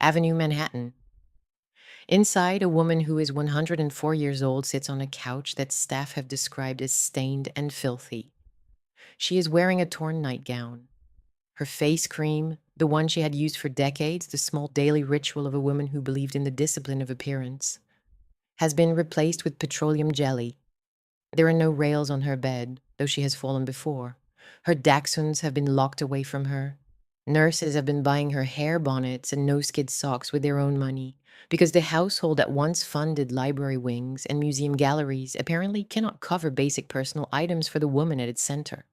Avenue, Manhattan. Inside, a woman who is 104 years old sits on a couch that staff have described as stained and filthy. She is wearing a torn nightgown. Her face cream, the one she had used for decades, the small daily ritual of a woman who believed in the discipline of appearance, has been replaced with petroleum jelly. There are no rails on her bed, though she has fallen before. Her dachshunds have been locked away from her. Nurses have been buying her hair bonnets and no-skid socks with their own money, because the household that once funded library wings and museum galleries apparently cannot cover basic personal items for the woman at its center.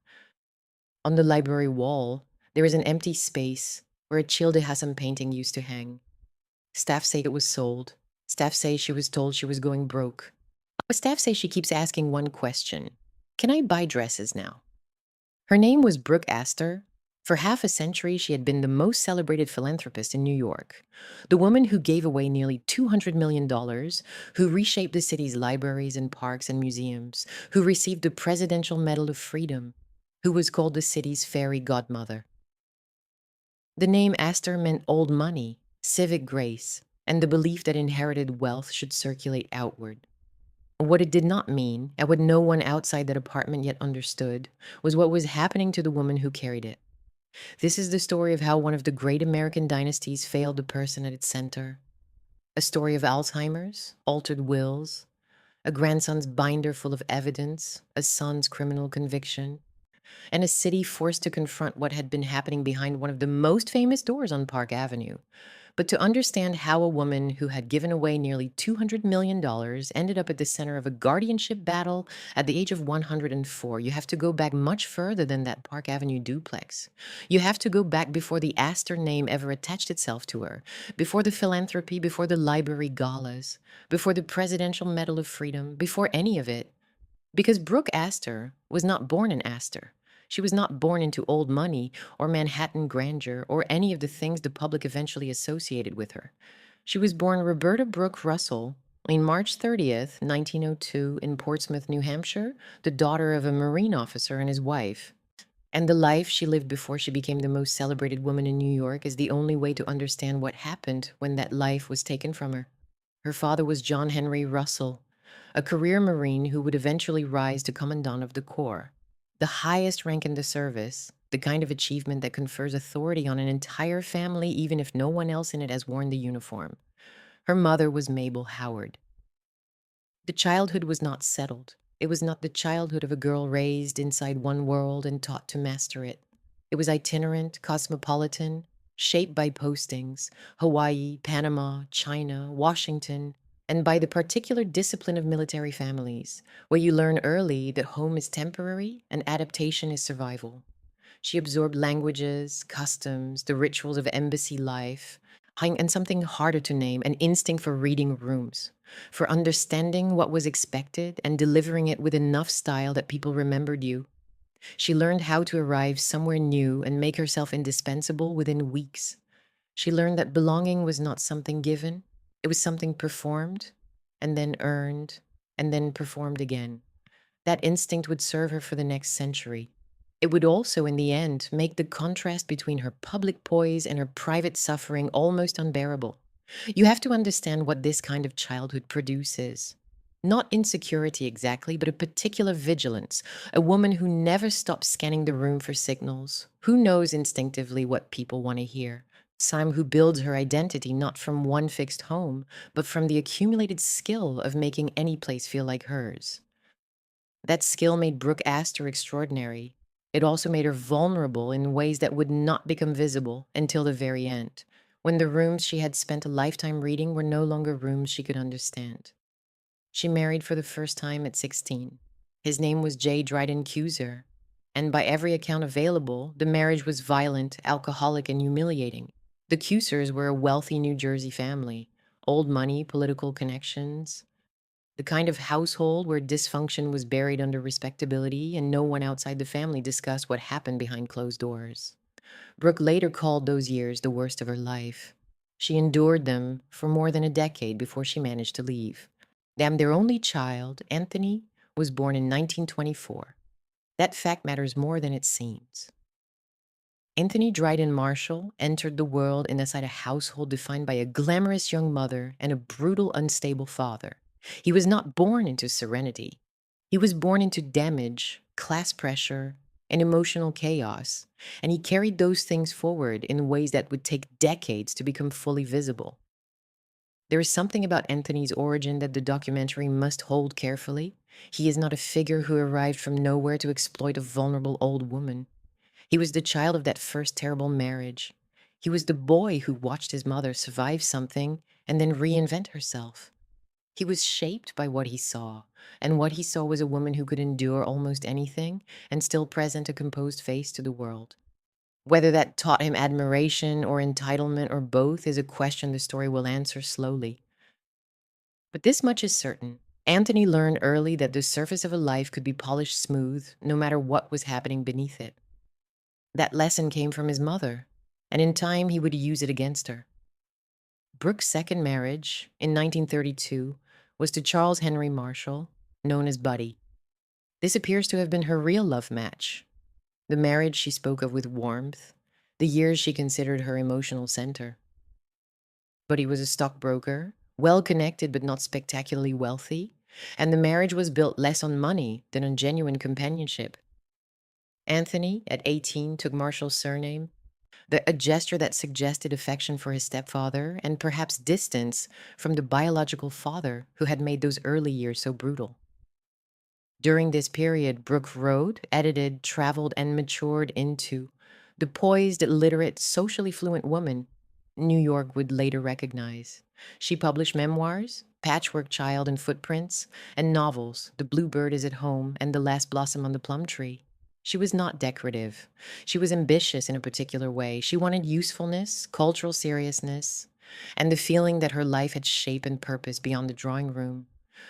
On the library wall, there is an empty space where a Childe Hassam painting used to hang. Staff say it was sold. Staff say she was told she was going broke. But staff say she keeps asking one question: can I buy dresses now? Her name was Brooke Astor. For half a century, she had been the most celebrated philanthropist in New York. The woman who gave away nearly $200 million, who reshaped the city's libraries and parks and museums, who received the Presidential Medal of Freedom, who was called the city's fairy godmother. The name Astor meant old money, civic grace, and the belief that inherited wealth should circulate outward. What it did not mean, and what no one outside that apartment yet understood, was what was happening to the woman who carried it. This is the story of how one of the great American dynasties failed the person at its center. A story of Alzheimer's, altered wills, a grandson's binder full of evidence, a son's criminal conviction, and a city forced to confront what had been happening behind one of the most famous doors on Park Avenue. But to understand how a woman who had given away nearly $200 million ended up at the center of a guardianship battle at the age of 104, you have to go back much further than that Park Avenue duplex. You have to go back before the Astor name ever attached itself to her, before the philanthropy, before the library galas, before the Presidential Medal of Freedom, before any of it. Because Brooke Astor was not born in Astor. She was not born into old money or Manhattan grandeur or any of the things the public eventually associated with her. She was born Roberta Brooke Russell on March 30th, 1902, in Portsmouth, New Hampshire, the daughter of a Marine officer and his wife. And the life she lived before she became the most celebrated woman in New York is the only way to understand what happened when that life was taken from her. Her father was John Henry Russell, a career Marine who would eventually rise to Commandant of the Corps, the highest rank in the service, the kind of achievement that confers authority on an entire family even if no one else in it has worn the uniform. Her mother was Mabel Howard. The childhood was not settled. It was not the childhood of a girl raised inside one world and taught to master it. It was itinerant, cosmopolitan, shaped by postings, Hawaii, Panama, China, Washington, and by the particular discipline of military families, where you learn early that home is temporary and adaptation is survival. She absorbed languages, customs, the rituals of embassy life, and something harder to name, an instinct for reading rooms, for understanding what was expected and delivering it with enough style that people remembered you. She learned how to arrive somewhere new and make herself indispensable within weeks. She learned that belonging was not something given, it was something performed, and then earned, and then performed again. That instinct would serve her for the next century. It would also, in the end, make the contrast between her public poise and her private suffering almost unbearable. You have to understand what this kind of childhood produces. Not insecurity exactly, but a particular vigilance, a woman who never stops scanning the room for signals, who knows instinctively what people want to hear. Sam who builds her identity not from one fixed home, but from the accumulated skill of making any place feel like hers. That skill made Brooke Astor extraordinary. It also made her vulnerable in ways that would not become visible until the very end, when the rooms she had spent a lifetime reading were no longer rooms she could understand. She married for the first time at 16. His name was J. Dryden Cuser, and by every account available, the marriage was violent, alcoholic, and humiliating. The Cusers were a wealthy New Jersey family, old money, political connections, the kind of household where dysfunction was buried under respectability and no one outside the family discussed what happened behind closed doors. Brooke later called those years the worst of her life. She endured them for more than a decade before she managed to leave. Their only child, Anthony, was born in 1924. That fact matters more than it seems. Anthony Dryden Marshall entered the world inside a household defined by a glamorous young mother and a brutal, unstable father. He was not born into serenity. He was born into damage, class pressure, and emotional chaos, and he carried those things forward in ways that would take decades to become fully visible. There is something about Anthony's origin that the documentary must hold carefully. He is not a figure who arrived from nowhere to exploit a vulnerable old woman. He was the child of that first terrible marriage. He was the boy who watched his mother survive something and then reinvent herself. He was shaped by what he saw, and what he saw was a woman who could endure almost anything and still present a composed face to the world. Whether that taught him admiration or entitlement or both is a question the story will answer slowly. But this much is certain. Anthony learned early that the surface of a life could be polished smooth no matter what was happening beneath it. That lesson came from his mother, and in time he would use it against her. Brooke's second marriage, in 1932, was to Charles Henry Marshall, known as Buddy. This appears to have been her real love match. The marriage she spoke of with warmth, the years she considered her emotional center. Buddy was a stockbroker, well connected but not spectacularly wealthy, and the marriage was built less on money than on genuine companionship. Anthony, at 18, took Marshall's surname, a gesture that suggested affection for his stepfather and perhaps distance from the biological father who had made those early years so brutal. During this period, Brooke wrote, edited, traveled, and matured into the poised, literate, socially fluent woman New York would later recognize. She published memoirs, Patchwork Child and Footprints, and novels, The Bluebird is at Home and The Last Blossom on the Plum Tree. She was not decorative. She was ambitious in a particular way. She wanted usefulness, cultural seriousness, and the feeling that her life had shape and purpose beyond the drawing room.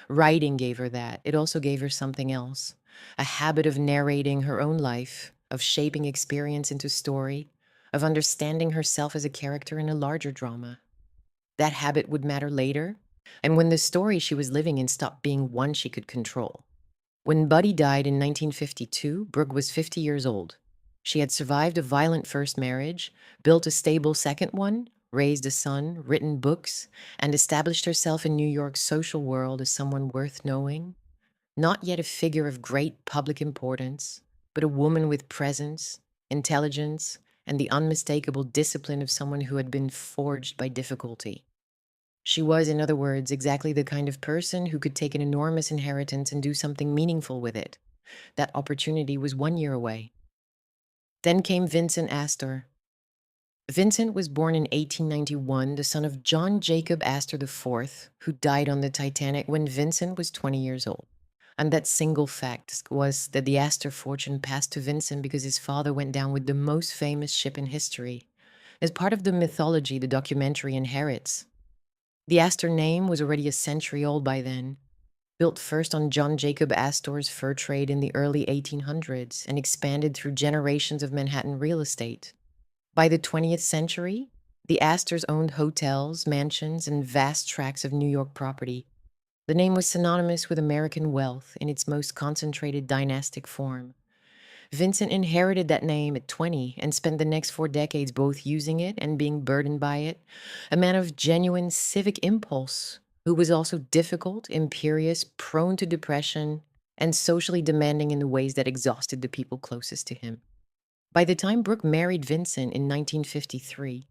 Writing gave her that. It also gave her something else, a habit of narrating her own life, of shaping experience into story, of understanding herself as a character in a larger drama. That habit would matter later, and when the story she was living in stopped being one she could control. When Buddy died in 1952, Brooke was 50 years old. She had survived a violent first marriage, built a stable second one, raised a son, written books, and established herself in New York's social world as someone worth knowing. Not yet a figure of great public importance, but a woman with presence, intelligence, and the unmistakable discipline of someone who had been forged by difficulty. She was, in other words, exactly the kind of person who could take an enormous inheritance and do something meaningful with it. That opportunity was 1 year away. Then came Vincent Astor. Vincent was born in 1891, the son of John Jacob Astor IV, who died on the Titanic when Vincent was 20 years old. And that single fact was that the Astor fortune passed to Vincent because his father went down with the most famous ship in history. As part of the mythology the documentary inherits, the Astor name was already a century old by then, built first on John Jacob Astor's fur trade in the early 1800s and expanded through generations of Manhattan real estate. By the 20th century, the Astors owned hotels, mansions, and vast tracts of New York property. The name was synonymous with American wealth in its most concentrated dynastic form. Vincent inherited that name at 20 and spent the next 4 decades both using it and being burdened by it, a man of genuine civic impulse who was also difficult, imperious, prone to depression, and socially demanding in the ways that exhausted the people closest to him. By the time Brooke married Vincent in 1953,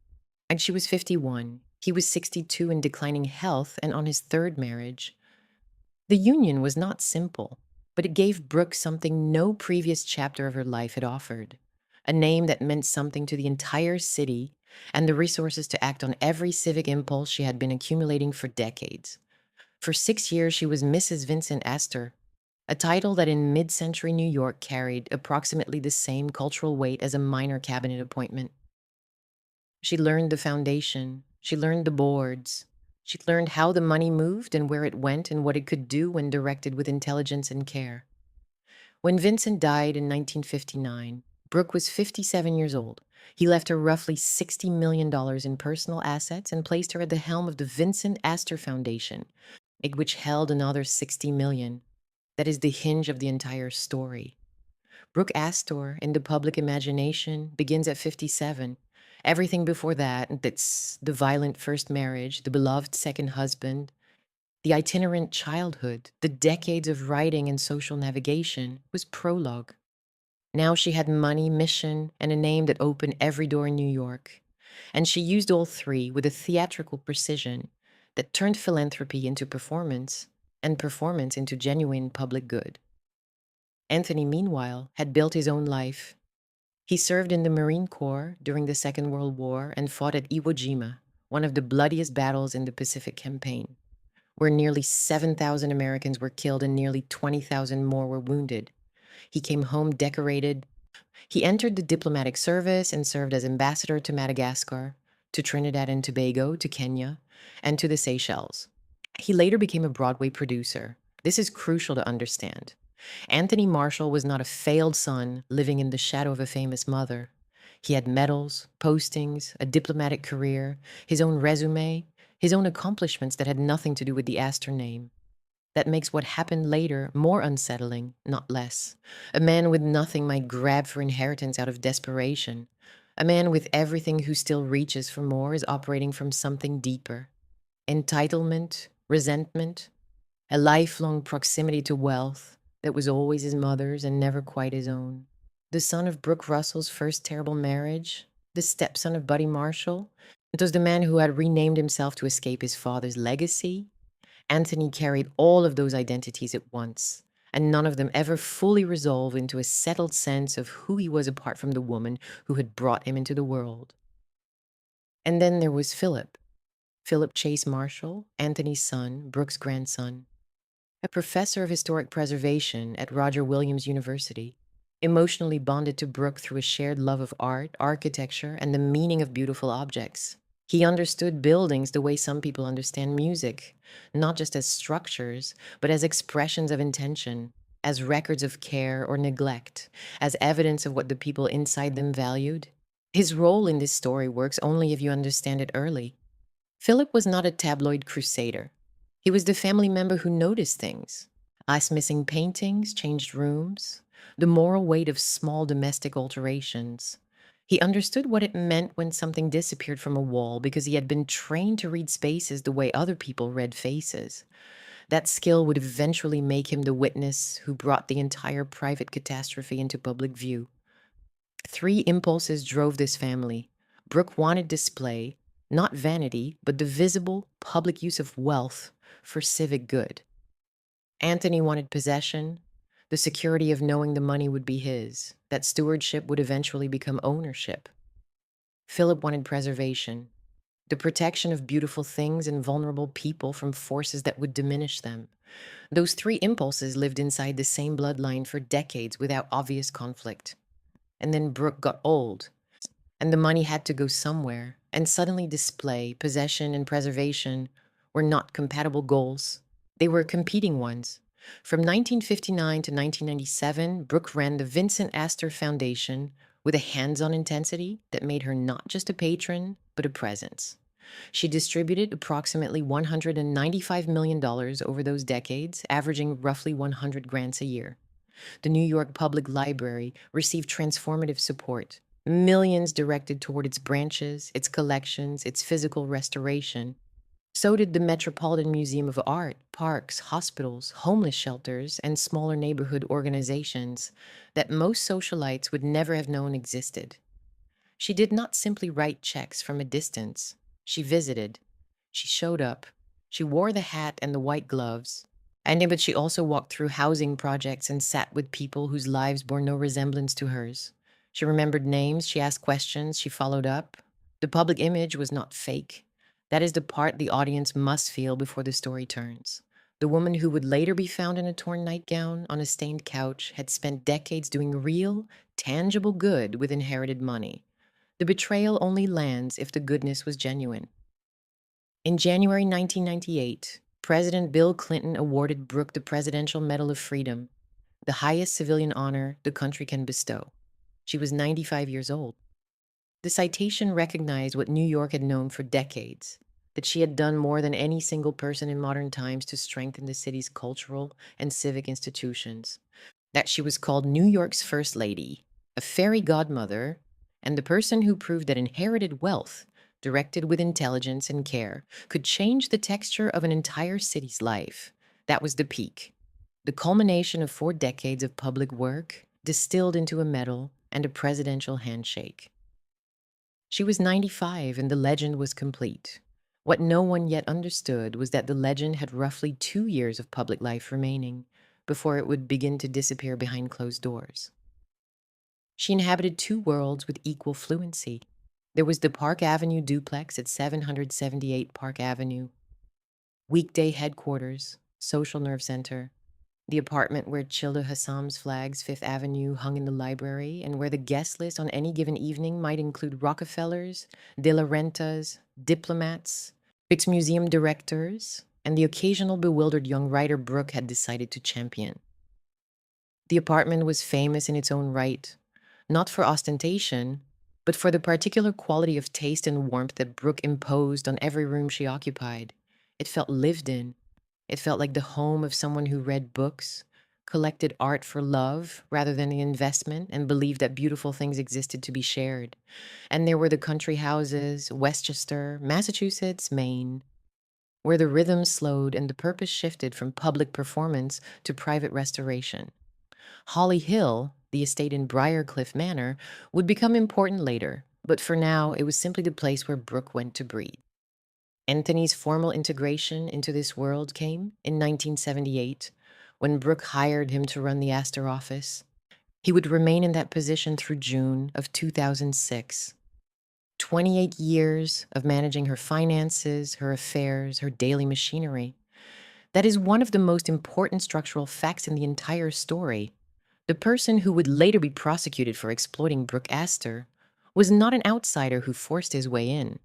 and she was 51, he was 62 in declining health and on his third marriage. The union was not simple, but it gave Brooke something no previous chapter of her life had offered, a name that meant something to the entire city and the resources to act on every civic impulse she had been accumulating for decades. For 6 years, she was Mrs. Vincent Astor, a title that in mid-century New York carried approximately the same cultural weight as a minor cabinet appointment. She learned the foundation, she learned the boards, she learned how the money moved and where it went and what it could do when directed with intelligence and care. When Vincent died in 1959, Brooke was 57 years old. He left her roughly $60 million in personal assets and placed her at the helm of the Vincent Astor Foundation, which held another $60 million. That is the hinge of the entire story. Brooke Astor in the public imagination begins at 57. Everything before that, that's the violent first marriage, the beloved second husband, the itinerant childhood, the decades of writing and social navigation, was prologue. Now she had money, mission, and a name that opened every door in New York. And she used all three with a theatrical precision that turned philanthropy into performance and performance into genuine public good. Anthony, meanwhile, had built his own life. He served in the Marine Corps during the Second World War and fought at Iwo Jima, one of the bloodiest battles in the Pacific Campaign, where nearly 7,000 Americans were killed and nearly 20,000 more were wounded. He came home decorated. He entered the diplomatic service and served as ambassador to Madagascar, to Trinidad and Tobago, to Kenya, and to the Seychelles. He later became a Broadway producer. This is crucial to understand. Anthony Marshall was not a failed son living in the shadow of a famous mother. He had medals, postings, a diplomatic career, his own resume, his own accomplishments that had nothing to do with the Astor name. That makes what happened later more unsettling, not less. A man with nothing might grab for inheritance out of desperation. A man with everything who still reaches for more is operating from something deeper. Entitlement, resentment, a lifelong proximity to wealth that was always his mother's and never quite his own. The son of Brooke Russell's first terrible marriage, the stepson of Buddy Marshall. It was the man who had renamed himself to escape his father's legacy. Anthony carried all of those identities at once, and none of them ever fully resolved into a settled sense of who he was apart from the woman who had brought him into the world. And then there was Philip Chase Marshall, Anthony's son, Brooke's grandson, a professor of historic preservation at Roger Williams University, emotionally bonded to Brooke through a shared love of art, architecture, and the meaning of beautiful objects. He understood buildings the way some people understand music, not just as structures, but as expressions of intention, as records of care or neglect, as evidence of what the people inside them valued. His role in this story works only if you understand it early. Philip was not a tabloid crusader. He was the family member who noticed things, asked missing paintings, changed rooms, the moral weight of small domestic alterations. He understood what it meant when something disappeared from a wall because he had been trained to read spaces the way other people read faces. That skill would eventually make him the witness who brought the entire private catastrophe into public view. Three impulses drove this family. Brooke wanted display, not vanity, but the visible, public use of wealth for civic good. Anthony wanted possession, the security of knowing the money would be his, that stewardship would eventually become ownership. Philip wanted preservation, the protection of beautiful things and vulnerable people from forces that would diminish them. Those three impulses lived inside the same bloodline for decades without obvious conflict. And then Brooke got old, and the money had to go somewhere, and suddenly display, possession, and preservation were not compatible goals. They were competing ones. From 1959 to 1997, Brooke ran the Vincent Astor Foundation with a hands-on intensity that made her not just a patron, but a presence. She distributed approximately $195 million over those decades, averaging roughly 100 grants a year. The New York Public Library received transformative support, millions directed toward its branches, its collections, its physical restoration. So did the Metropolitan Museum of Art, parks, hospitals, homeless shelters, and smaller neighborhood organizations that most socialites would never have known existed. She did not simply write checks from a distance. She visited. She showed up. She wore the hat and the white gloves. But she also walked through housing projects and sat with people whose lives bore no resemblance to hers. She remembered names, she asked questions, she followed up. The public image was not fake. That is the part the audience must feel before the story turns. The woman who would later be found in a torn nightgown on a stained couch had spent decades doing real, tangible good with inherited money. The betrayal only lands if the goodness was genuine. In January 1998, President Bill Clinton awarded Brooke the Presidential Medal of Freedom, the highest civilian honor the country can bestow. She was 95 years old. The citation recognized what New York had known for decades, that she had done more than any single person in modern times to strengthen the city's cultural and civic institutions. that she was called New York's First Lady, a fairy godmother, and the person who proved that inherited wealth, directed with intelligence and care, could change the texture of an entire city's life. That was the peak, the culmination of 4 decades of public work, distilled into a medal and a presidential handshake. She was 95 and the legend was complete. What no one yet understood was that the legend had roughly 2 years of public life remaining before it would begin to disappear behind closed doors. She inhabited two worlds with equal fluency. There was the Park Avenue duplex at 778 Park Avenue, weekday headquarters, social nerve center, the apartment where Childa Hassam's flags Fifth Avenue hung in the library and where the guest list on any given evening might include Rockefellers, De La Rentas, diplomats, Fix Museum directors, and the occasional bewildered young writer Brooke had decided to champion. The apartment was famous in its own right, not for ostentation, but for the particular quality of taste and warmth that Brooke imposed on every room she occupied. It felt lived in. It felt like the home of someone who read books, collected art for love rather than the investment, and believed that beautiful things existed to be shared. And there were the country houses, Westchester, Massachusetts, Maine, where the rhythm slowed and the purpose shifted from public performance to private restoration. Holly Hill, the estate in Briarcliff Manor, would become important later, but for now it was simply the place where Brooke went to breathe. Anthony's formal integration into this world came in 1978 when Brooke hired him to run the Astor office. He would remain in that position through June of 2006. 28 years of managing her finances, her affairs, her daily machinery. That is one of the most important structural facts in the entire story. The person who would later be prosecuted for exploiting Brooke Astor was not an outsider who forced his way in.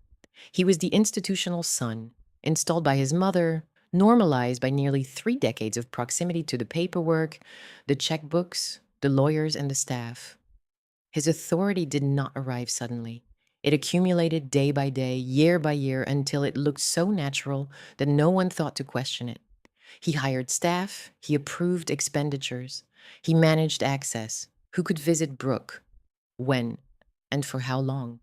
He was the institutional son, installed by his mother, normalized by nearly 3 decades of proximity to the paperwork, the checkbooks, the lawyers, and the staff. His authority did not arrive suddenly. It accumulated day by day, year by year, until it looked so natural that no one thought to question it. He hired staff, he approved expenditures, he managed access, who could visit Brooke, when, and for how long.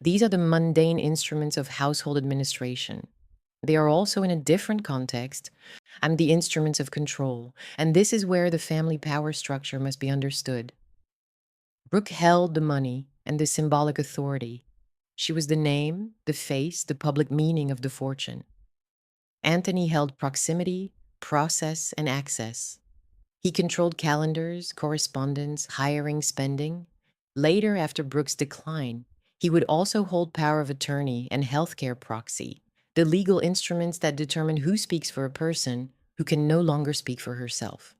These are the mundane instruments of household administration. They are also, in a different context, and the instruments of control, and this is where the family power structure must be understood. Brooke held the money and the symbolic authority. She was the name, the face, the public meaning of the fortune. Anthony held proximity, process, and access. He controlled calendars, correspondence, hiring, spending. Later, after Brooke's decline, he would also hold power of attorney and healthcare proxy, the legal instruments that determine who speaks for a person who can no longer speak for herself.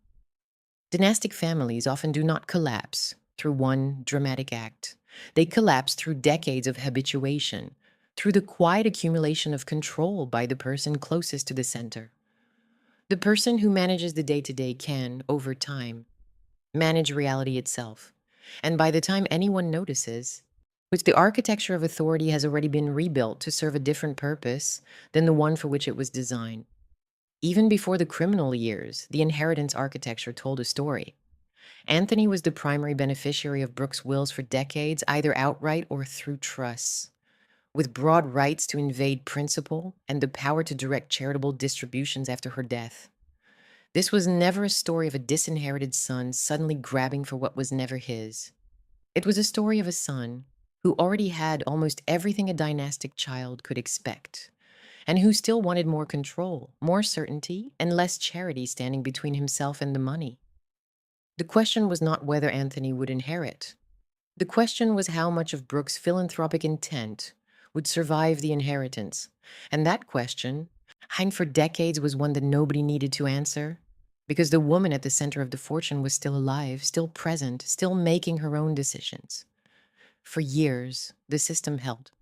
Dynastic families often do not collapse through one dramatic act. They collapse through decades of habituation, through the quiet accumulation of control by the person closest to the center. The person who manages the day-to-day can, over time, manage reality itself. And by the time anyone notices, which the architecture of authority has already been rebuilt to serve a different purpose than the one for which it was designed. Even before the criminal years, the inheritance architecture told a story. Anthony was the primary beneficiary of Brooke's wills for decades, either outright or through trusts, with broad rights to invade principal and the power to direct charitable distributions after her death. This was never a story of a disinherited son suddenly grabbing for what was never his. It was a story of a son who already had almost everything a dynastic child could expect, and who still wanted more control, more certainty, and less charity standing between himself and the money. The question was not whether Anthony would inherit. The question was how much of Brooke's philanthropic intent would survive the inheritance. And that question, hanging for decades, was one that nobody needed to answer, because the woman at the center of the fortune was still alive, still present, still making her own decisions. For years, the system held.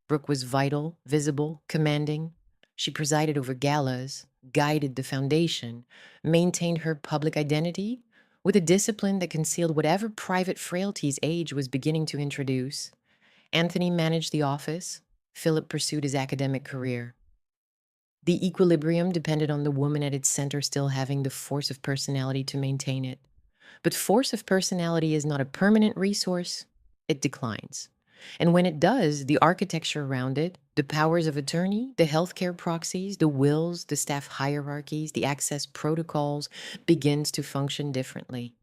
Brooke was vital, visible, commanding. She presided over galas, guided the foundation, maintained her public identity with a discipline that concealed whatever private frailties age was beginning to introduce. Anthony managed the office. Philip pursued his academic career. The equilibrium depended on the woman at its center still having the force of personality to maintain it. But force of personality is not a permanent resource, it declines. And when it does, the architecture around it, the powers of attorney, the healthcare proxies, the wills, the staff hierarchies, the access protocols begins to function differently.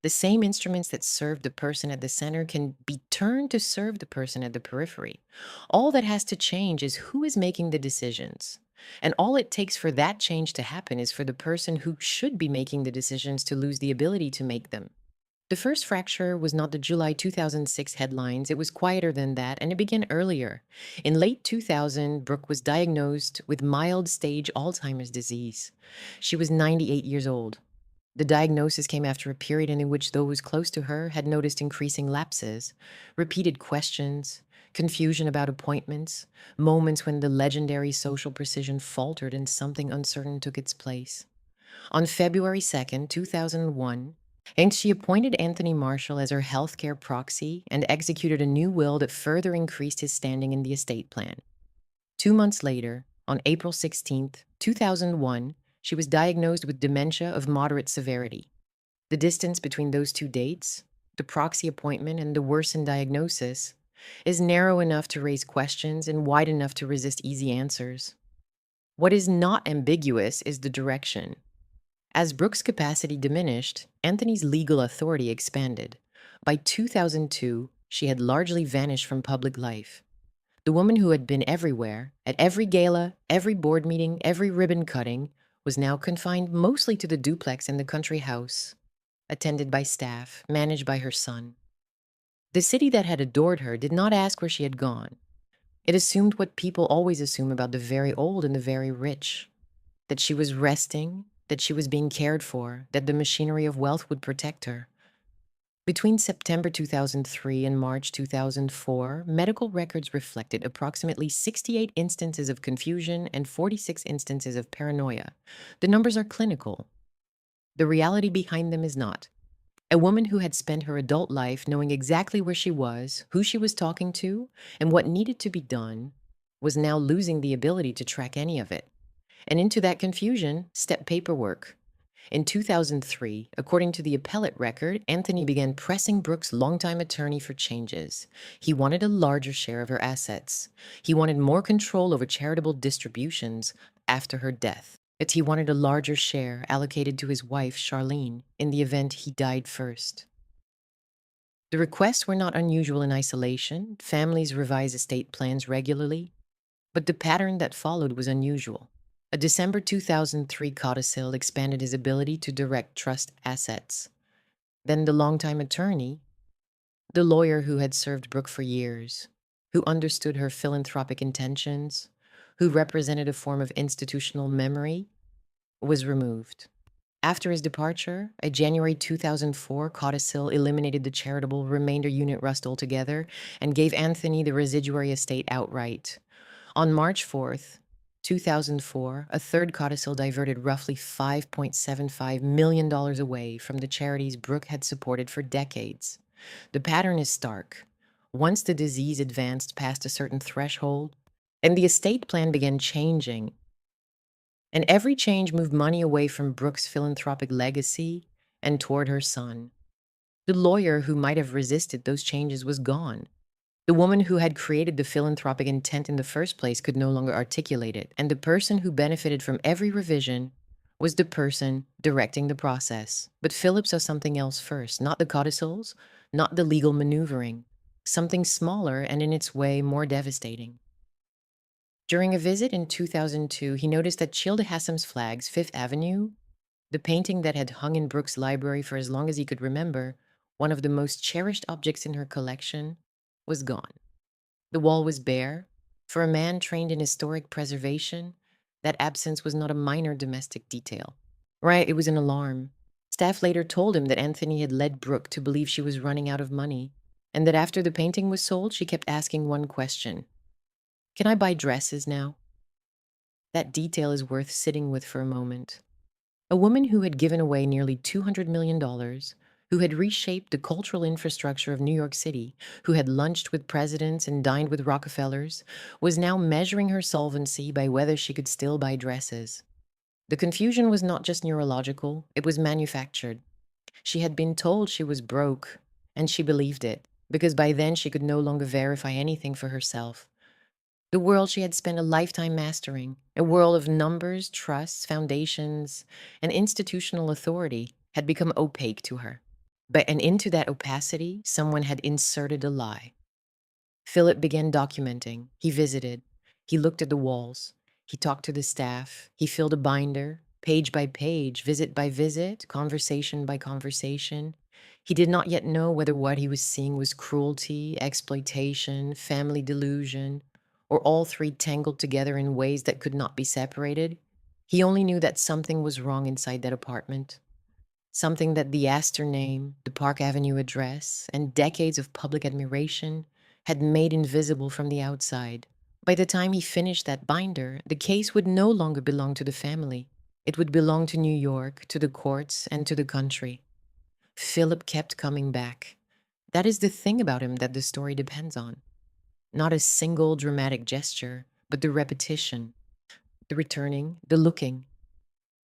The same instruments that serve the person at the center can be turned to serve the person at the periphery. All that has to change is who is making the decisions. And all it takes for that change to happen is for the person who should be making the decisions to lose the ability to make them. The first fracture was not the July 2006 headlines. It was quieter than that, and it began earlier. In late 2000, Brooke was diagnosed with mild stage Alzheimer's disease. She was 98 years old. The diagnosis came after a period in which those close to her had noticed increasing lapses, repeated questions, confusion about appointments, moments when the legendary social precision faltered and something uncertain took its place. On February 2nd, 2001, and she appointed Anthony Marshall as her healthcare proxy and executed a new will that further increased his standing in the estate plan. 2 months later, on April 16th, 2001, she was diagnosed with dementia of moderate severity. The distance between those two dates, the proxy appointment and the worsened diagnosis, is narrow enough to raise questions and wide enough to resist easy answers. What is not ambiguous is the direction. As Brooke's capacity diminished, Anthony's legal authority expanded. By 2002, she had largely vanished from public life. The woman who had been everywhere, at every gala, every board meeting, every ribbon cutting, was now confined mostly to the duplex in the country house, attended by staff, managed by her son. The city that had adored her did not ask where she had gone. It assumed what people always assume about the very old and the very rich: that she was resting, that she was being cared for, that the machinery of wealth would protect her. Between September 2003 and March 2004, medical records reflected approximately 68 instances of confusion and 46 instances of paranoia. The numbers are clinical. The reality behind them is not. A woman who had spent her adult life knowing exactly where she was, who she was talking to, and what needed to be done, was now losing the ability to track any of it. And into that confusion stepped paperwork. In 2003, according to the appellate record, Anthony began pressing Brooke's longtime attorney for changes. He wanted a larger share of her assets. He wanted more control over charitable distributions after her death. But he wanted a larger share allocated to his wife, Charlene, in the event he died first. The requests were not unusual in isolation. Families revise estate plans regularly. But the pattern that followed was unusual. A December 2003 codicil expanded his ability to direct trust assets. Then the longtime attorney, the lawyer who had served Brooke for years, who understood her philanthropic intentions, who represented a form of institutional memory, was removed. After his departure, a January 2004 codicil eliminated the charitable remainder unit trust altogether and gave Anthony the residuary estate outright. On March 4th, 2004, a third codicil diverted roughly $5.75 million away from the charities Brooke had supported for decades. The pattern is stark. Once the disease advanced past a certain threshold, and the estate plan began changing, and every change moved money away from Brooke's philanthropic legacy and toward her son. The lawyer who might have resisted those changes was gone. The woman who had created the philanthropic intent in the first place could no longer articulate it, and the person who benefited from every revision was the person directing the process. But Philip saw something else first, not the codicils, not the legal maneuvering, something smaller and in its way more devastating. During a visit in 2002, he noticed that Childe Hassam's flag's Fifth Avenue, the painting that had hung in Brooke's library for as long as he could remember, one of the most cherished objects in her collection, was gone. The wall was bare. For a man trained in historic preservation, that absence was not a minor domestic detail. Right, it was an alarm. Staff later told him that Anthony had led Brooke to believe she was running out of money, and that after the painting was sold, she kept asking one question: "Can I buy dresses now?" That detail is worth sitting with for a moment. A woman who had given away nearly $200 million, who had reshaped the cultural infrastructure of New York City, who had lunched with presidents and dined with Rockefellers, was now measuring her solvency by whether she could still buy dresses. The confusion was not just neurological, it was manufactured. She had been told she was broke, and she believed it, because by then she could no longer verify anything for herself. The world she had spent a lifetime mastering, a world of numbers, trusts, foundations, and institutional authority, had become opaque to her. And into that opacity, someone had inserted a lie. Philip began documenting. He visited. He looked at the walls. He talked to the staff. He filled a binder, page by page, visit by visit, conversation by conversation. He did not yet know whether what he was seeing was cruelty, exploitation, family delusion, or all three tangled together in ways that could not be separated. He only knew that something was wrong inside that apartment. Something that the Astor name, the Park Avenue address, and decades of public admiration had made invisible from the outside. By the time he finished that binder, the case would no longer belong to the family. It would belong to New York, to the courts, and to the country. Philip kept coming back. That is the thing about him that the story depends on. Not a single dramatic gesture, but the repetition, the returning, the looking.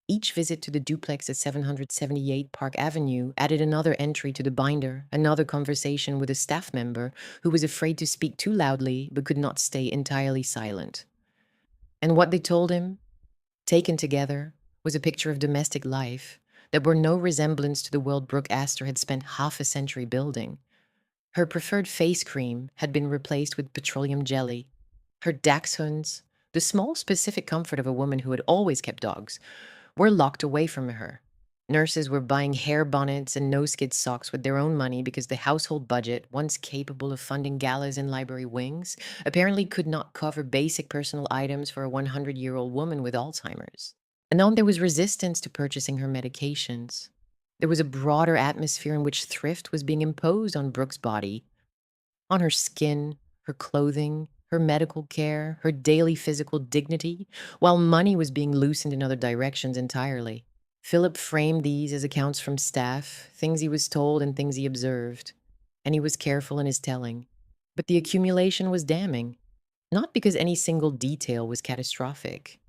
Each visit to the duplex at 778 Park Avenue added another entry to the binder, another conversation with a staff member who was afraid to speak too loudly but could not stay entirely silent. And what they told him, taken together, was a picture of domestic life that bore no resemblance to the world Brooke Astor had spent half a century building. Her preferred face cream had been replaced with petroleum jelly. Her dachshunds, the small specific comfort of a woman who had always kept dogs, were locked away from her. Nurses were buying hair bonnets and no-skid socks with their own money because the household budget, once capable of funding galas and library wings, apparently could not cover basic personal items for a 100-year-old woman with Alzheimer's. And then there was resistance to purchasing her medications. There was a broader atmosphere in which thrift was being imposed on Brooke's body, on her skin, her clothing, her medical care, her daily physical dignity, while money was being loosened in other directions entirely. Philip framed these as accounts from staff, things he was told and things he observed, and he was careful in his telling. But the accumulation was damning, not because any single detail was catastrophic,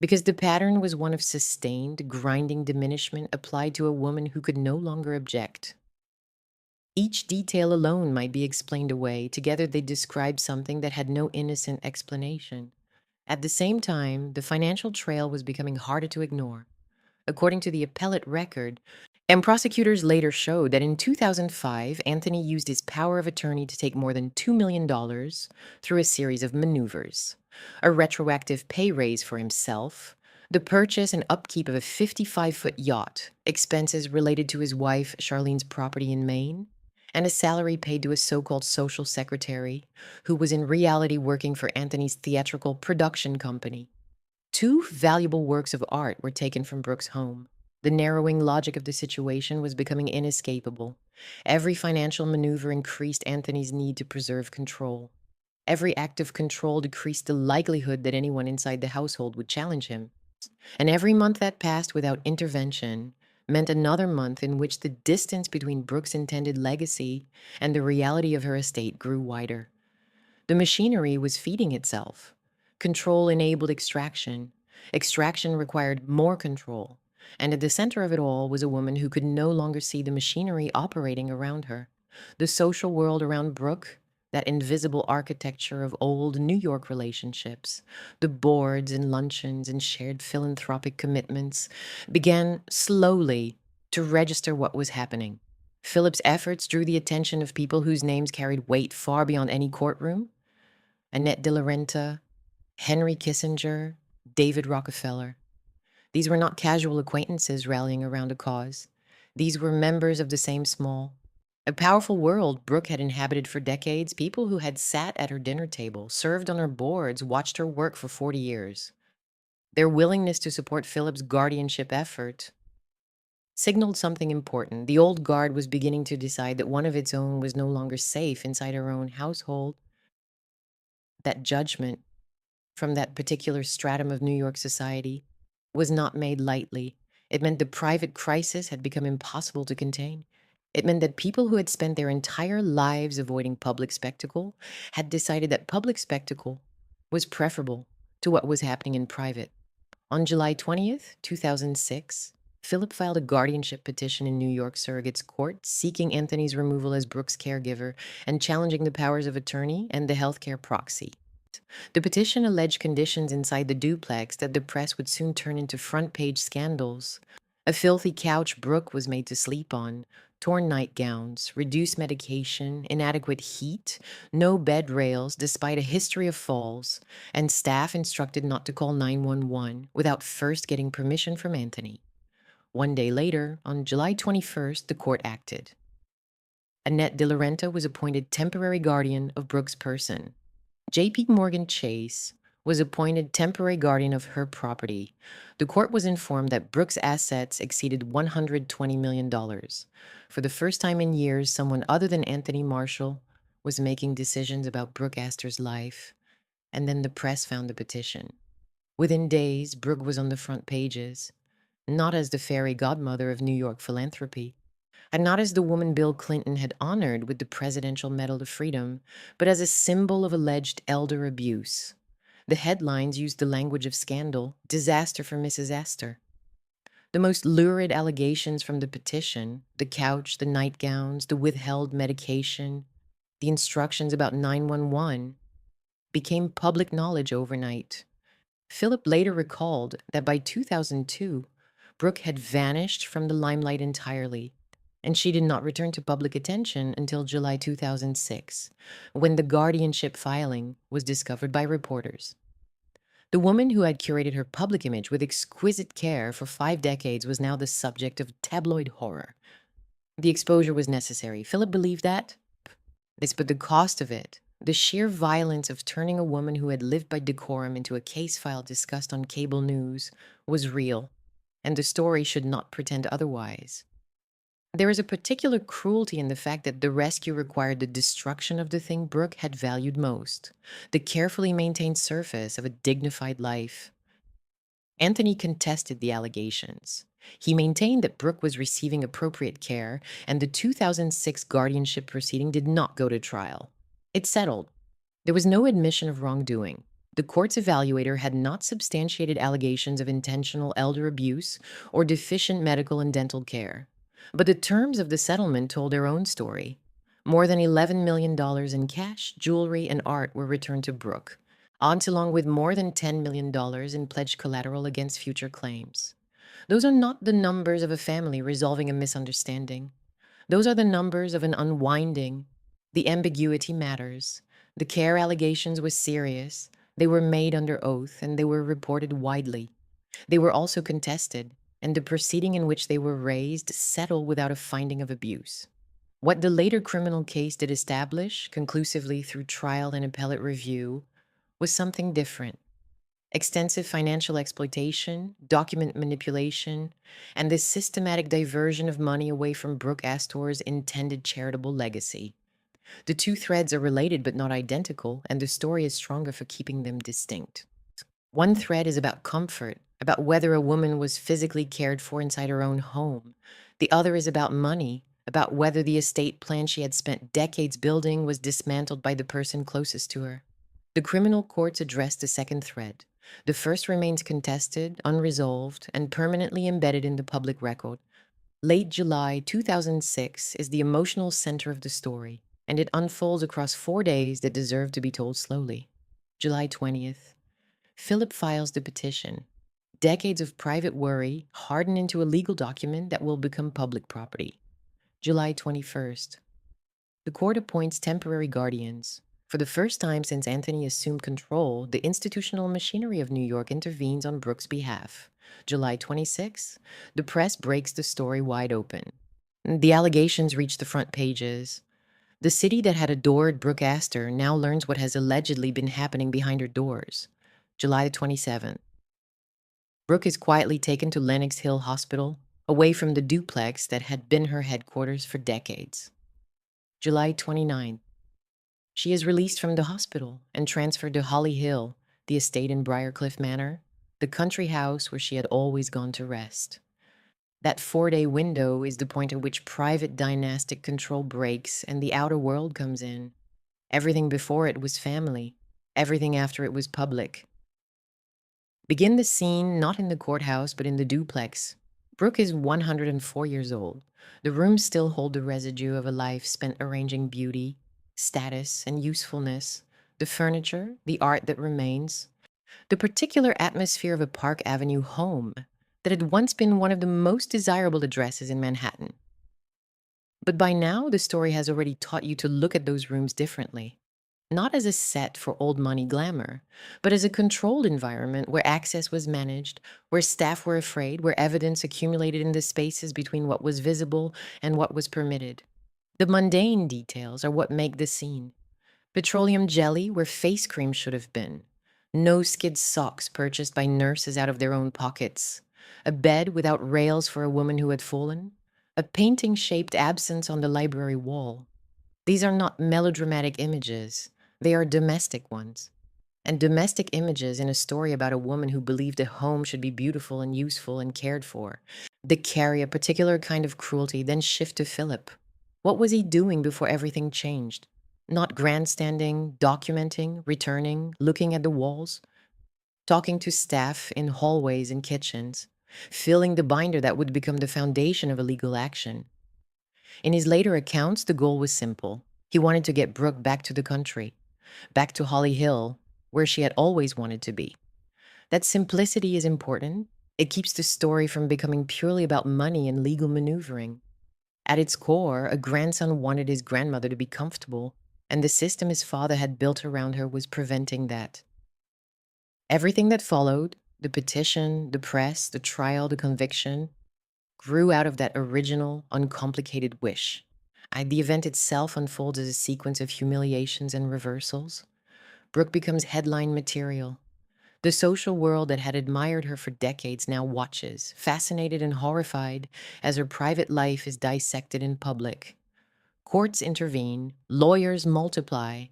because the pattern was one of sustained, grinding diminishment applied to a woman who could no longer object. Each detail alone might be explained away. Together they described something that had no innocent explanation. At the same time, the financial trail was becoming harder to ignore. According to the appellate record, and prosecutors later showed that in 2005, Anthony used his power of attorney to take more than $2 million through a series of maneuvers. A retroactive pay raise for himself, the purchase and upkeep of a 55-foot yacht, expenses related to his wife Charlene's property in Maine, and a salary paid to a so-called social secretary who was in reality working for Anthony's theatrical production company. Two valuable works of art were taken from Brooke's home. The narrowing logic of the situation was becoming inescapable. Every financial maneuver increased Anthony's need to preserve control. Every act of control decreased the likelihood that anyone inside the household would challenge him. And every month that passed without intervention meant another month in which the distance between Brooke's intended legacy and the reality of her estate grew wider. The machinery was feeding itself. Control enabled extraction. Extraction required more control. And at the center of it all was a woman who could no longer see the machinery operating around her. The social world around Brooke, that invisible architecture of old New York relationships, the boards and luncheons and shared philanthropic commitments, began slowly to register what was happening. Philip's efforts drew the attention of people whose names carried weight far beyond any courtroom. Annette de la Renta, Henry Kissinger, David Rockefeller. These were not casual acquaintances rallying around a cause. These were members of the same small, a powerful world Brooke had inhabited for decades, people who had sat at her dinner table, served on her boards, watched her work for 40 years. Their willingness to support Philip's guardianship effort signaled something important. The old guard was beginning to decide that one of its own was no longer safe inside her own household. That judgment from that particular stratum of New York society was not made lightly. It meant the private crisis had become impossible to contain. It meant that people who had spent their entire lives avoiding public spectacle had decided that public spectacle was preferable to what was happening in private. On July 20th, 2006, Philip filed a guardianship petition in New York Surrogate's Court seeking Anthony's removal as Brooke's caregiver and challenging the powers of attorney and the healthcare proxy. The petition alleged conditions inside the duplex that the press would soon turn into front page scandals. A filthy couch Brooke was made to sleep on, torn nightgowns, reduced medication, inadequate heat, no bed rails despite a history of falls, and staff instructed not to call 911 without first getting permission from Anthony. One day later, on July 21st, the court acted. Annette De Laurenta was appointed temporary guardian of Brooke's person. J.P. Morgan Chase was appointed temporary guardian of her property. The court was informed that Brooke's assets exceeded $120 million. For the first time in years, someone other than Anthony Marshall was making decisions about Brooke Astor's life. And then the press found the petition. Within days, Brooke was on the front pages, not as the fairy godmother of New York philanthropy, and not as the woman Bill Clinton had honored with the Presidential Medal of Freedom, but as a symbol of alleged elder abuse. The headlines used the language of scandal, disaster for Mrs. Astor. The most lurid allegations from the petition, the couch, the nightgowns, the withheld medication, the instructions about 911, became public knowledge overnight. Philip later recalled that by 2002, Brooke had vanished from the limelight entirely, and she did not return to public attention until July 2006, when the guardianship filing was discovered by reporters. The woman who had curated her public image with exquisite care for 5 decades was now the subject of tabloid horror. The exposure was necessary. Philip believed that. But the cost of it, the sheer violence of turning a woman who had lived by decorum into a case file discussed on cable news, was real, and the story should not pretend otherwise. There is a particular cruelty in the fact that the rescue required the destruction of the thing Brooke had valued most, the carefully maintained surface of a dignified life. Anthony contested the allegations. He maintained that Brooke was receiving appropriate care, and the 2006 guardianship proceeding did not go to trial. It settled. There was no admission of wrongdoing. The court's evaluator had not substantiated allegations of intentional elder abuse or deficient medical and dental care. But the terms of the settlement told their own story. More than $11 million in cash, jewelry, and art were returned to Brooke, along with more than $10 million in pledged collateral against future claims. Those are not the numbers of a family resolving a misunderstanding. Those are the numbers of an unwinding. The ambiguity matters. The care allegations were serious. They were made under oath, and they were reported widely. They were also contested, and the proceeding in which they were raised settled without a finding of abuse. What the later criminal case did establish, conclusively through trial and appellate review, was something different. Extensive financial exploitation, document manipulation, and the systematic diversion of money away from Brooke Astor's intended charitable legacy. The two threads are related but not identical, and the story is stronger for keeping them distinct. One thread is about comfort, about whether a woman was physically cared for inside her own home. The other is about money, about whether the estate plan she had spent decades building was dismantled by the person closest to her. The criminal courts addressed the second thread. The first remains contested, unresolved, and permanently embedded in the public record. Late July 2006 is the emotional center of the story, and it unfolds across 4 days that deserve to be told slowly. July 20th. Philip files the petition. Decades of private worry harden into a legal document that will become public property. July 21st. The court appoints temporary guardians. For the first time since Anthony assumed control, the institutional machinery of New York intervenes on Brooke's behalf. July 26th. The press breaks the story wide open. The allegations reach the front pages. The city that had adored Brooke Astor now learns what has allegedly been happening behind her doors. July 27th. Brooke is quietly taken to Lenox Hill Hospital, away from the duplex that had been her headquarters for decades. July 29th. She is released from the hospital and transferred to Holly Hill, the estate in Briarcliff Manor, the country house where she had always gone to rest. That 4-day window is the point at which private dynastic control breaks and the outer world comes in. Everything before it was family. Everything after it was public. Begin the scene not in the courthouse but in the duplex. Brooke is 104 years old. The rooms still hold the residue of a life spent arranging beauty, status, and usefulness, the furniture, the art that remains, the particular atmosphere of a Park Avenue home that had once been one of the most desirable addresses in Manhattan. But by now, the story has already taught you to look at those rooms differently. Not as a set for old money glamour, but as a controlled environment where access was managed, where staff were afraid, where evidence accumulated in the spaces between what was visible and what was permitted. The mundane details are what make the scene. Petroleum jelly where face cream should have been. No skid socks purchased by nurses out of their own pockets. A bed without rails for a woman who had fallen. A painting shaped absence on the library wall. These are not melodramatic images, they are domestic ones. And domestic images in a story about a woman who believed a home should be beautiful and useful and cared for. They carry a particular kind of cruelty, then shift to Philip. What was he doing before everything changed? Not grandstanding, documenting, returning, looking at the walls, talking to staff in hallways and kitchens, filling the binder that would become the foundation of a legal action. In his later accounts, the goal was simple. He wanted to get Brooke back to the country, back to Holly Hill, where she had always wanted to be. That simplicity is important. It keeps the story from becoming purely about money and legal maneuvering. At its core, a grandson wanted his grandmother to be comfortable, and the system his father had built around her was preventing that. Everything that followed, the petition, the press, the trial, the conviction, grew out of that original, uncomplicated wish. The event itself unfolds as a sequence of humiliations and reversals. Brooke becomes headline material. The social world that had admired her for decades now watches, fascinated and horrified, as her private life is dissected in public. Courts intervene, lawyers multiply,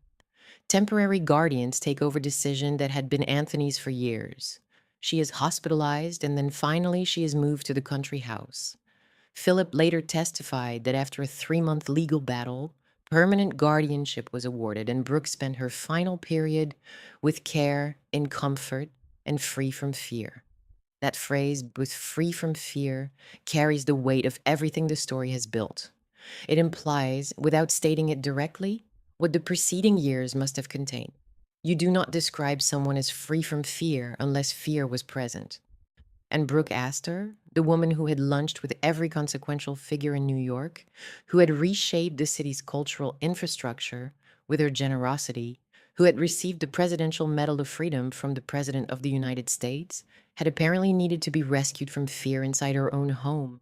temporary guardians take over decisions that had been Anthony's for years. She is hospitalized, and then finally she is moved to the country house. Philip later testified that after a 3-month legal battle, permanent guardianship was awarded, and Brooke spent her final period with care, in comfort, and free from fear. That phrase, with free from fear, carries the weight of everything the story has built. It implies, without stating it directly, what the preceding years must have contained. You do not describe someone as free from fear unless fear was present. And Brooke Astor, the woman who had lunched with every consequential figure in New York, who had reshaped the city's cultural infrastructure with her generosity, who had received the Presidential Medal of Freedom from the President of the United States, had apparently needed to be rescued from fear inside her own home.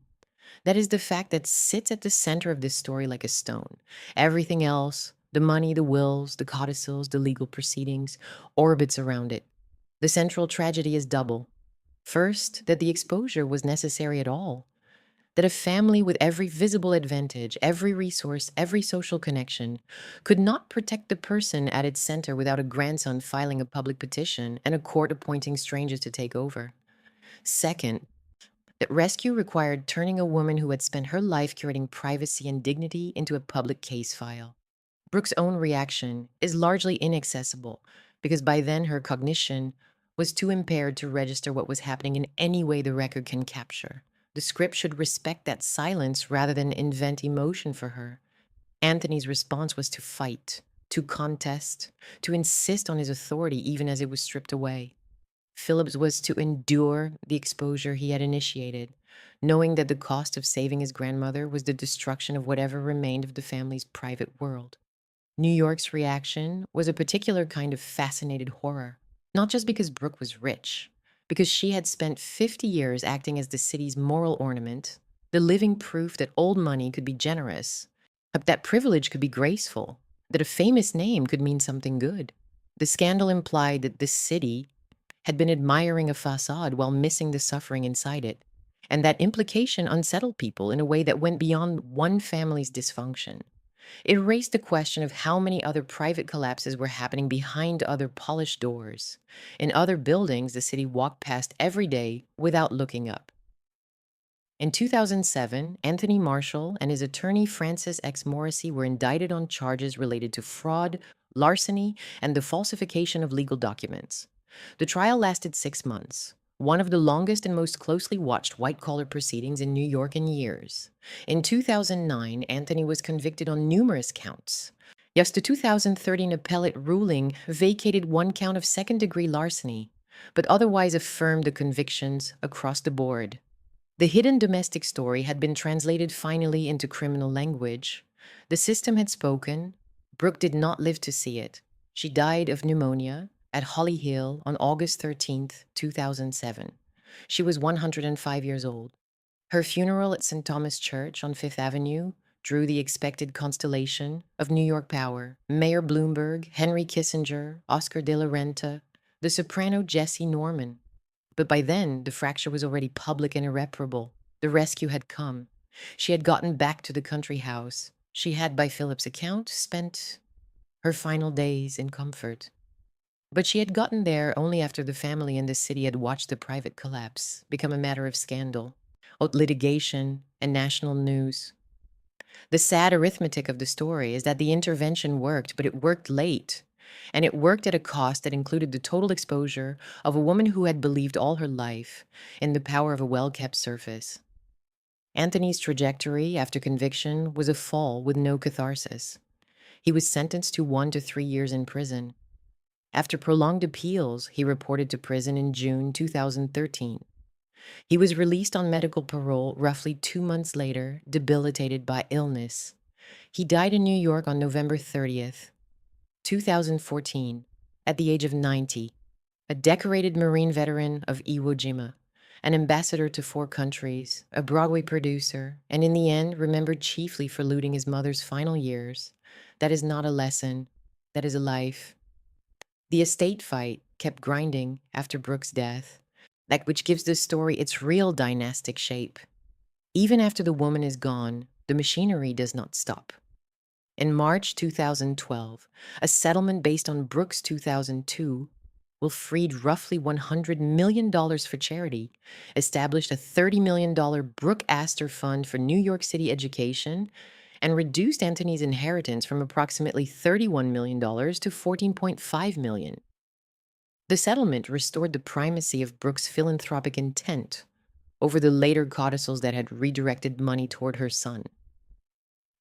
That is the fact that sits at the center of this story like a stone. Everything else, the money, the wills, the codicils, the legal proceedings, orbits around it. The central tragedy is double. First, that the exposure was necessary at all. That a family with every visible advantage, every resource, every social connection could not protect the person at its center without a grandson filing a public petition and a court appointing strangers to take over. Second, that rescue required turning a woman who had spent her life curating privacy and dignity into a public case file. Brooke's own reaction is largely inaccessible because by then her cognition was too impaired to register what was happening in any way the record can capture. The script should respect that silence rather than invent emotion for her. Anthony's response was to fight, to contest, to insist on his authority even as it was stripped away. Phillips was to endure the exposure he had initiated, knowing that the cost of saving his grandmother was the destruction of whatever remained of the family's private world. New York's reaction was a particular kind of fascinated horror, not just because Brooke was rich, because she had spent 50 years acting as the city's moral ornament, the living proof that old money could be generous, that privilege could be graceful, that a famous name could mean something good. The scandal implied that the city had been admiring a facade while missing the suffering inside it, and that implication unsettled people in a way that went beyond one family's dysfunction. It raised the question of how many other private collapses were happening behind other polished doors, in other buildings the city walked past every day without looking up. In 2007, Anthony Marshall and his attorney Francis X. Morrissey were indicted on charges related to fraud, larceny, and the falsification of legal documents. The trial lasted 6 months. one of the longest and most closely watched white-collar proceedings in New York in years. In 2009, Anthony was convicted on numerous counts. Yes, the 2013 appellate ruling vacated one count of second-degree larceny, but otherwise affirmed the convictions across the board. The hidden domestic story had been translated finally into criminal language. The system had spoken. Brooke did not live to see it. She died of pneumonia at Holly Hill on August 13th, 2007. She was 105 years old. Her funeral at St. Thomas Church on Fifth Avenue drew the expected constellation of New York power: Mayor Bloomberg, Henry Kissinger, Oscar de la Renta, the soprano Jesse Norman. But by then, the fracture was already public and irreparable. The rescue had come. She had gotten back to the country house. She had, by Philip's account, spent her final days in comfort. But she had gotten there only after the family and the city had watched the private collapse become a matter of scandal, litigation, and national news. The sad arithmetic of the story is that the intervention worked, but it worked late. And it worked at a cost that included the total exposure of a woman who had believed all her life in the power of a well-kept surface. Anthony's trajectory after conviction was a fall with no catharsis. He was sentenced to 1 to 3 years in prison. After prolonged appeals, he reported to prison in June 2013. He was released on medical parole roughly 2 months later, debilitated by illness. He died in New York on November 30th, 2014, at the age of 90, a decorated Marine veteran of Iwo Jima, an ambassador to 4 countries, a Broadway producer, and in the end remembered chiefly for looting his mother's final years. That is not a lesson. That is a life. The estate fight kept grinding after Brooke's death, that which gives the story its real dynastic shape. Even after the woman is gone, the machinery does not stop. In March 2012, a settlement based on Brooke's 2002 will freed roughly $100 million for charity, established a $30 million Brooke Astor Fund for New York City education, and reduced Anthony's inheritance from approximately $31 million to $14.5 million. The settlement restored the primacy of Brooke's philanthropic intent over the later codicils that had redirected money toward her son.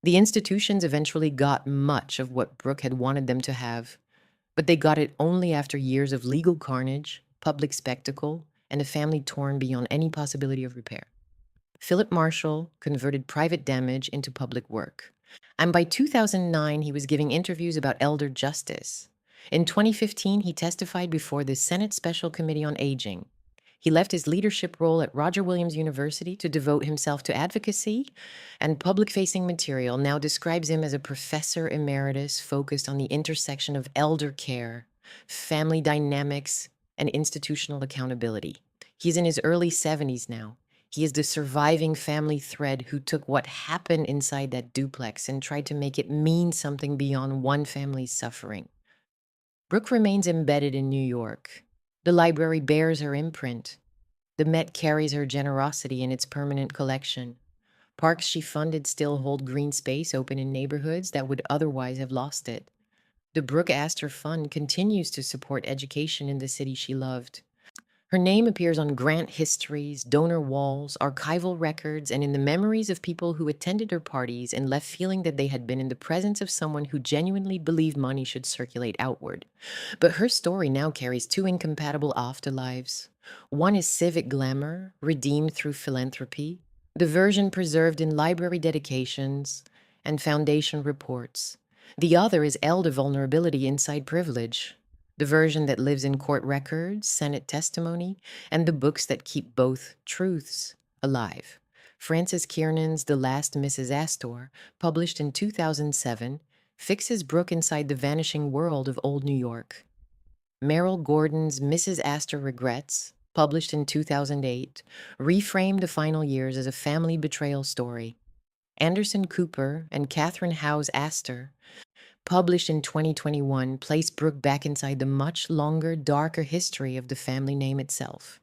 The institutions eventually got much of what Brooke had wanted them to have, but they got it only after years of legal carnage, public spectacle, and a family torn beyond any possibility of repair. Philip Marshall converted private damage into public work, and by 2009 he was giving interviews about elder justice. In 2015, he testified before the Senate Special Committee on Aging. He left his leadership role at Roger Williams University to devote himself to advocacy, and public-facing material now describes him as a professor emeritus focused on the intersection of elder care, family dynamics, and institutional accountability. He's in his early 70s now. He is the surviving family thread who took what happened inside that duplex and tried to make it mean something beyond one family's suffering. Brooke remains embedded in New York. The library bears her imprint. The Met carries her generosity in its permanent collection. Parks she funded still hold green space open in neighborhoods that would otherwise have lost it. The Brooke Astor Fund continues to support education in the city she loved. Her name appears on grant histories, donor walls, archival records, and in the memories of people who attended her parties and left feeling that they had been in the presence of someone who genuinely believed money should circulate outward. But her story now carries 2 incompatible afterlives. One is civic glamour, redeemed through philanthropy, the version preserved in library dedications and foundation reports. The other is elder vulnerability inside privilege, the version that lives in court records, Senate testimony, and the books that keep both truths alive. Frances Kiernan's The Last Mrs. Astor, published in 2007, fixes Brooke inside the vanishing world of old New York. Merrill Gordon's Mrs. Astor Regrets, published in 2008, reframed the final years as a family betrayal story. Anderson Cooper and Catherine Howe's Astor, published in 2021, placed Brooke back inside the much longer, darker history of the family name itself.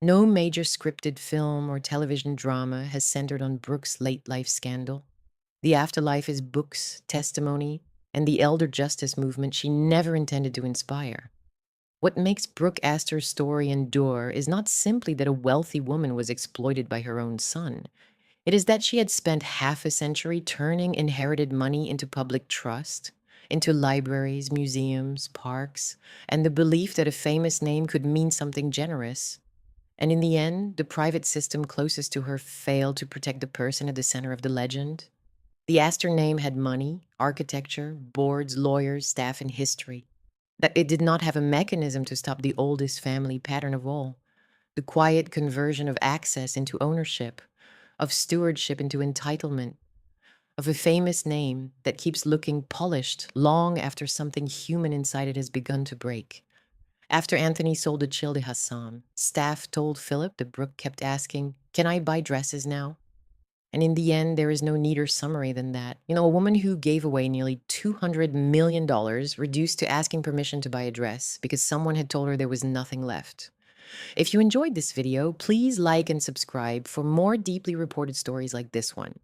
No major scripted film or television drama has centered on Brooke's late life scandal. The afterlife is books, testimony, and the elder justice movement she never intended to inspire. What makes Brooke Astor's story endure is not simply that a wealthy woman was exploited by her own son. It is that she had spent half a century turning inherited money into public trust, into libraries, museums, parks, and the belief that a famous name could mean something generous. And in the end, the private system closest to her failed to protect the person at the center of the legend. The Astor name had money, architecture, boards, lawyers, staff, and history. That it did not have a mechanism to stop the oldest family pattern of all, the quiet conversion of access into ownership, of stewardship into entitlement, of a famous name that keeps looking polished long after something human inside it has begun to break. After Anthony sold the chill to Hassan, staff told Philip that Brooke kept asking, "Can I buy dresses now?" And in the end, there is no neater summary than that. A woman who gave away nearly $200 million reduced to asking permission to buy a dress because someone had told her there was nothing left. If you enjoyed this video, please like and subscribe for more deeply reported stories like this one.